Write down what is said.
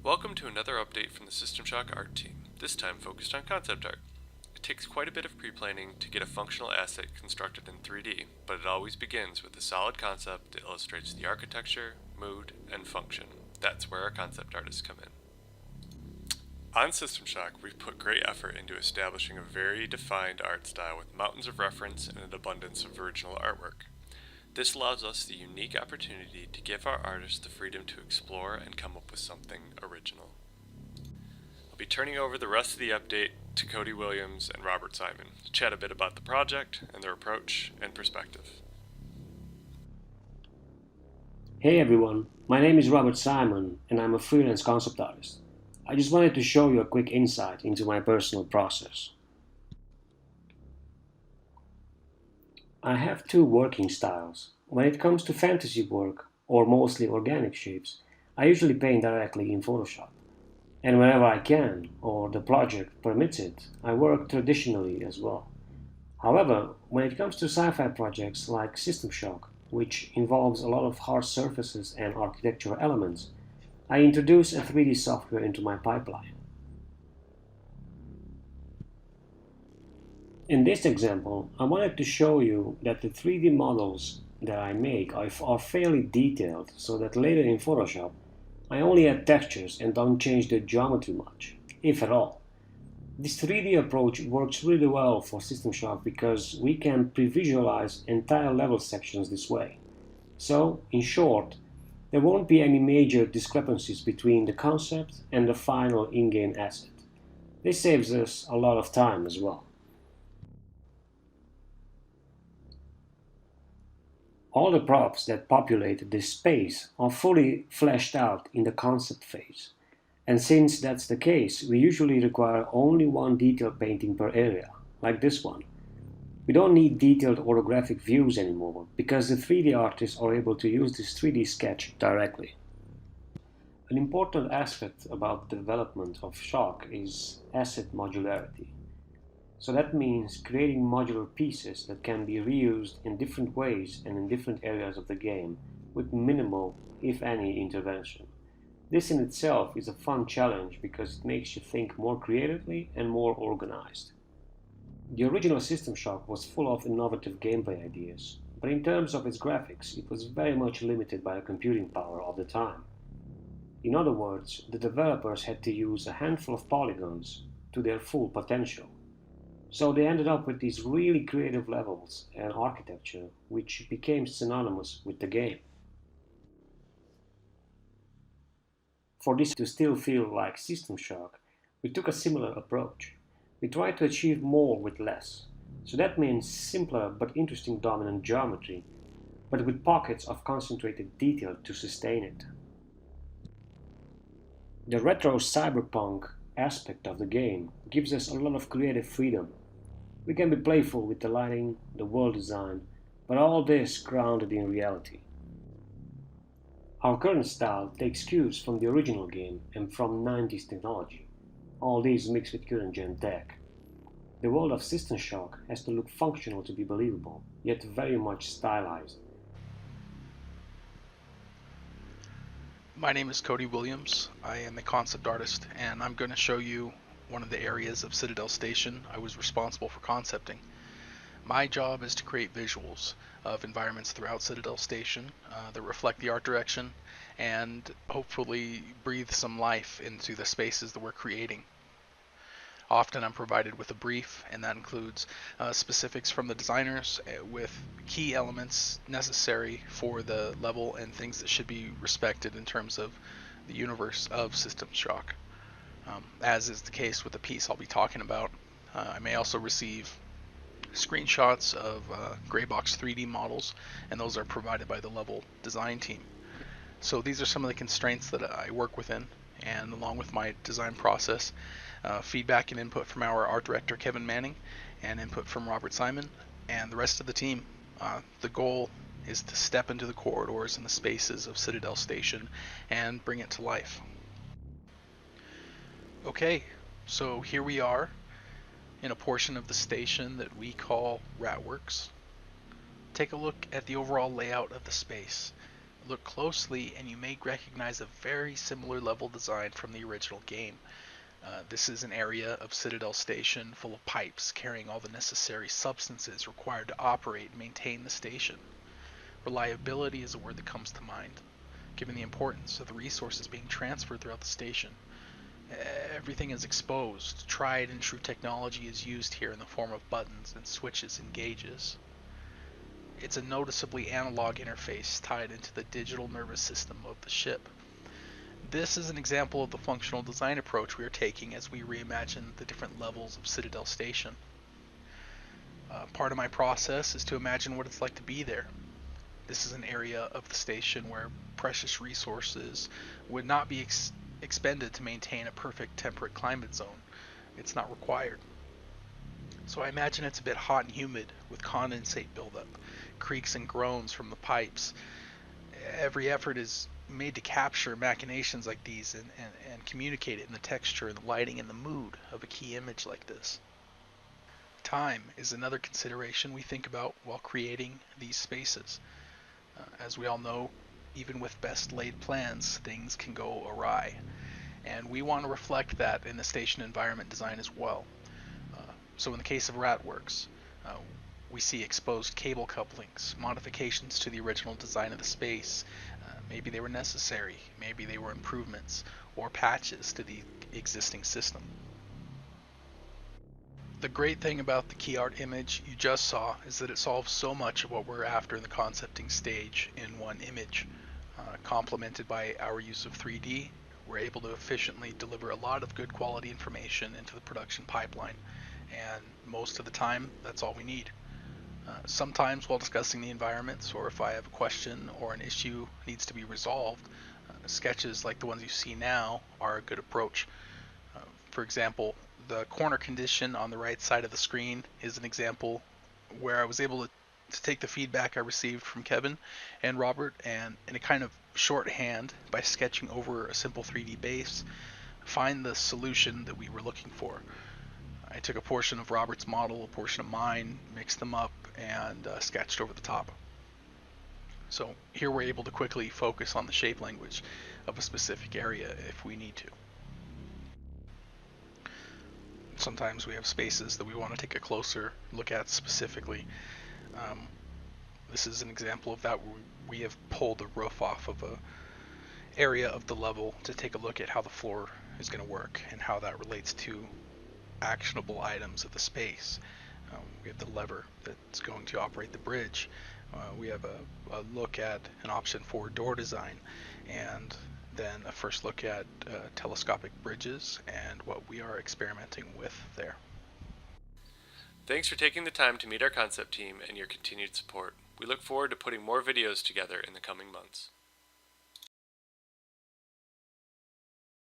Welcome to another update from the System Shock art team, this time focused on concept art. It takes quite a bit of pre-planning to get a functional asset constructed in 3D, but it always begins with a solid concept that illustrates the architecture, mood, and function. That's where our concept artists come in. On System Shock, we've put great effort into establishing a very defined art style with mountains of reference and an abundance of original artwork. This allows us the unique opportunity to give our artists the freedom to explore and come up with something original. I'll be turning over the rest of the update to Cody Williams and Robert Simon to chat a bit about the project and their approach and perspective. Hey everyone, my name is Robert Simon and I'm a freelance concept artist. I just wanted to show you a quick insight into my personal process. I have two working styles. When it comes to fantasy work, or mostly organic shapes, I usually paint directly in Photoshop. And whenever I can, or the project permits it, I work traditionally as well. However, when it comes to sci-fi projects like System Shock, which involves a lot of hard surfaces and architectural elements, I introduce a 3D software into my pipeline. In this example, I wanted to show you that the 3D models that I make are fairly detailed, so that later in Photoshop, I only add textures and don't change the geometry much, if at all. This 3D approach works really well for System Shock because we can pre-visualize entire level sections this way. So, in short, there won't be any major discrepancies between the concept and the final in-game asset. This saves us a lot of time as well. All the props that populate this space are fully fleshed out in the concept phase. And since that's the case, we usually require only one detail painting per area, like this one. We don't need detailed orographic views anymore, because the 3D artists are able to use this 3D sketch directly. An important aspect about the development of Shock is asset modularity. So that means creating modular pieces that can be reused in different ways and in different areas of the game, with minimal, if any, intervention. This in itself is a fun challenge because it makes you think more creatively and more organized. The original System Shock was full of innovative gameplay ideas, but in terms of its graphics, it was very much limited by the computing power of the time. In other words, the developers had to use a handful of polygons to their full potential. So they ended up with these really creative levels and architecture, which became synonymous with the game. For this to still feel like System Shock, we took a similar approach. We tried to achieve more with less. So that means simpler but interesting dominant geometry, but with pockets of concentrated detail to sustain it. The retro cyberpunk aspect of the game gives us a lot of creative freedom. We can be playful with the lighting, the world design, but all this grounded in reality. Our current style takes cues from the original game and from 90s technology, all these mixed with current gen tech. The world of System Shock has to look functional to be believable, yet very much stylized. My name is Cody Williams. I am a concept artist, and I'm going to show you one of the areas of Citadel Station I was responsible for concepting. My job is to create visuals of environments throughout Citadel Station that reflect the art direction and hopefully breathe some life into the spaces that we're creating. Often I'm provided with a brief, and that includes specifics from the designers with key elements necessary for the level and things that should be respected in terms of the universe of System Shock. As is the case with the piece I'll be talking about, I may also receive screenshots of Graybox 3D models, and those are provided by the level design team. So these are some of the constraints that I work within, and along with my design process, feedback and input from our art director Kevin Manning, and input from Robert Simon and the rest of the team. The goal is to step into the corridors and the spaces of Citadel Station and bring it to life. Okay, so here we are in a portion of the station that we call Ratworks. Take a look at the overall layout of the space. Look closely and you may recognize a very similar level design from the original game. This is an area of Citadel Station full of pipes carrying all the necessary substances required to operate and maintain the station. Reliability is a word that comes to mind, given the importance of the resources being transferred throughout the station. Everything is exposed. Tried and true technology is used here in the form of buttons and switches and gauges. It's a noticeably analog interface tied into the digital nervous system of the ship. This is an example of the functional design approach we are taking as we reimagine the different levels of Citadel Station. Part of my process is to imagine what it's like to be there. This is an area of the station where precious resources would not be expended to maintain a perfect temperate climate zone. It's not required. So I imagine it's a bit hot and humid with condensate buildup, creaks and groans from the pipes. Every effort is made to capture machinations like these and communicate it in the texture and the lighting and the mood of a key image like this. Time is another consideration we think about while creating these spaces. As we all know, even with best laid plans, things can go awry. And we want to reflect that in the station environment design as well. So in the case of Ratworks, we see exposed cable couplings, modifications to the original design of the space. Maybe they were necessary, maybe they were improvements or patches to the existing system. The great thing about the key art image you just saw is that it solves so much of what we're after in the concepting stage in one image. Complemented by our use of 3D, we're able to efficiently deliver a lot of good quality information into the production pipeline, and most of the time that's all we need. Sometimes while discussing the environments, or if I have a question or an issue needs to be resolved, sketches like the ones you see now are a good approach. For example, the corner condition on the right side of the screen is an example where I was able to take the feedback I received from Kevin and Robert and in a kind of shorthand, by sketching over a simple 3D base, find the solution that we were looking for. I took a portion of Robert's model, a portion of mine, mixed them up, and sketched over the top. So here we're able to quickly focus on the shape language of a specific area if we need to. Sometimes we have spaces that we want to take a closer look at specifically. This is an example of that, where we have pulled the roof off of a area of the level to take a look at how the floor is going to work and how that relates to actionable items of the space. We have the lever that's going to operate the bridge. We have a look at an option for door design, and then a first look at telescopic bridges and what we are experimenting with there. Thanks for taking the time to meet our concept team and your continued support. We look forward to putting more videos together in the coming months.